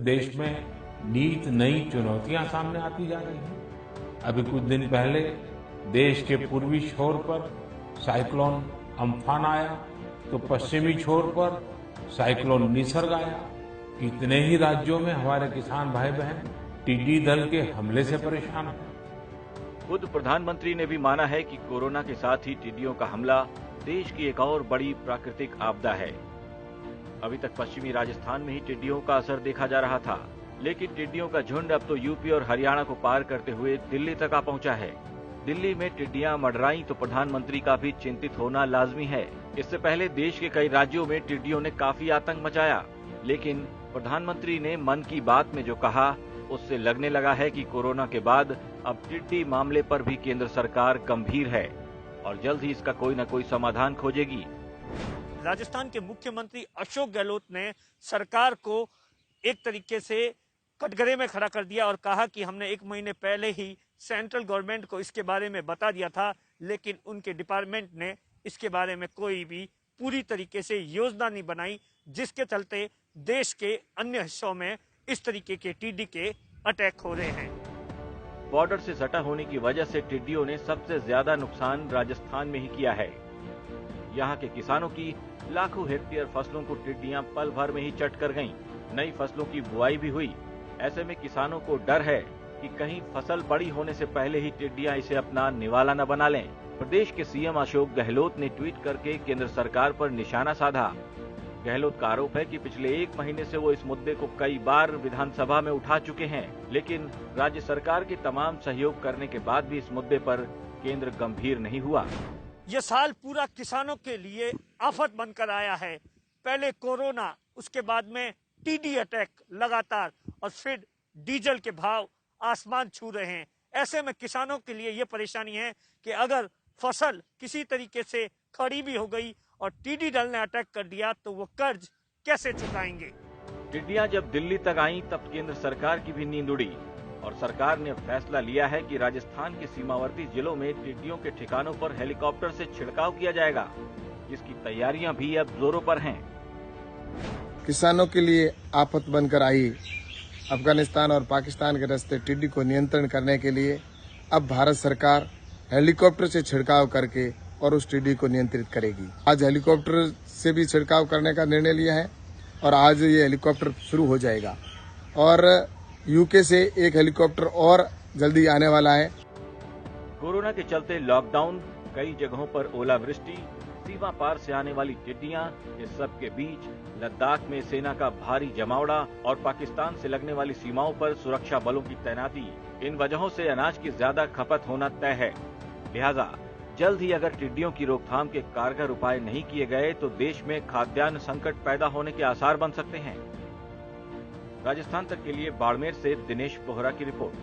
देश में नित नई चुनौतियां सामने आती जा रही हैं। अभी कुछ दिन पहले देश के पूर्वी छोर पर साइक्लोन अम्फान आया, तो पश्चिमी छोर पर साइक्लोन निसर्ग आया। कितने ही राज्यों में हमारे किसान भाई बहन टिड्डी दल के हमले से परेशान हैं। खुद प्रधानमंत्री ने भी माना है कि कोरोना के साथ ही टिड्डियों का हमला देश की एक और बड़ी प्राकृतिक आपदा है। अभी तक पश्चिमी राजस्थान में ही टिड्डियों का असर देखा जा रहा था, लेकिन टिड्डियों का झुंड अब तो यूपी और हरियाणा को पार करते हुए दिल्ली तक आ पहुंचा है। दिल्ली में टिड्डियां मंडराई तो प्रधानमंत्री का भी चिंतित होना लाजमी है। इससे पहले देश के कई राज्यों में टिड्डियों ने काफी आतंक मचाया, लेकिन प्रधानमंत्री ने मन की बात में जो कहा, उससे लगने लगा है कि कोरोना के बाद अब टिड्डी मामले पर भी केंद्र सरकार गंभीर है और जल्द ही इसका कोई न कोई समाधान खोजेगी। राजस्थान के मुख्यमंत्री अशोक गहलोत ने सरकार को एक तरीके से कटघरे में खड़ा कर दिया और कहा कि हमने 1 महीने पहले ही सेंट्रल गवर्नमेंट को इसके बारे में बता दिया था, लेकिन उनके डिपार्टमेंट ने इसके बारे में कोई भी पूरी तरीके से योजना नहीं बनाई, जिसके चलते देश के अन्य हिस्सों में इस तरीके के टिड्डी के अटैक हो रहे हैं। बॉर्डर से सटा होने की वजह से टिड्डियों ने सबसे ज्यादा नुकसान राजस्थान में ही किया है। यहाँ के किसानों की लाखों हेक्टेयर फसलों को टिड्डियां पल भर में ही चट कर गईं। नई फसलों की बुआई भी हुई। ऐसे में किसानों को डर है कि कहीं फसल बड़ी होने से पहले ही टिड्डियां इसे अपना निवाला न बना लें। प्रदेश के सीएम अशोक गहलोत ने ट्वीट करके केंद्र सरकार पर निशाना साधा। गहलोत का आरोप है कि पिछले 1 महीने से वो इस मुद्दे को कई बार विधानसभा में उठा चुके हैं, लेकिन राज्य सरकार के तमाम सहयोग करने के बाद भी इस मुद्दे पर केंद्र गंभीर नहीं हुआ। ये साल पूरा किसानों के लिए आफत बनकर आया है। पहले कोरोना, उसके बाद में टिड्डी अटैक लगातार, और फिर डीजल के भाव आसमान छू रहे हैं। ऐसे में किसानों के लिए ये परेशानी है कि अगर फसल किसी तरीके से खड़ी भी हो गई और टिड्डी दल ने अटैक कर दिया तो वो कर्ज कैसे चुकाएंगे। टिड्डियां जब दिल्ली तक आईं तब केंद्र सरकार की भी नींद उड़ी और सरकार ने फैसला लिया है कि राजस्थान के सीमावर्ती जिलों में टिड्डियों के ठिकानों पर हेलीकॉप्टर से छिड़काव किया जाएगा, जिसकी तैयारियां भी अब जोरों पर हैं। किसानों के लिए आफत बनकर आई अफगानिस्तान और पाकिस्तान के रास्ते टिड्डी को नियंत्रण करने के लिए अब भारत सरकार हेलीकॉप्टर से छिड़काव करके और उस टिड्डी को नियंत्रित करेगी। आज हेलीकॉप्टर से भी छिड़काव करने का निर्णय लिया है और आज ये हेलीकॉप्टर शुरू हो जाएगा और यूके से एक हेलीकॉप्टर और जल्दी आने वाला है। कोरोना के चलते लॉकडाउन, कई जगहों पर ओलावृष्टि, सीमा पार से आने वाली टिड्डियां, इस सब के बीच लद्दाख में सेना का भारी जमावड़ा और पाकिस्तान से लगने वाली सीमाओं पर सुरक्षा बलों की तैनाती, इन वजहों से अनाज की ज्यादा खपत होना तय है। लिहाजा जल्द ही अगर टिड्डियों की रोकथाम के कारगर उपाय नहीं किए गए तो देश में खाद्यान्न संकट पैदा होने के आसार बन सकते हैं। राजस्थान तक के लिए बाड़मेर से दिनेश बोहरा की रिपोर्ट।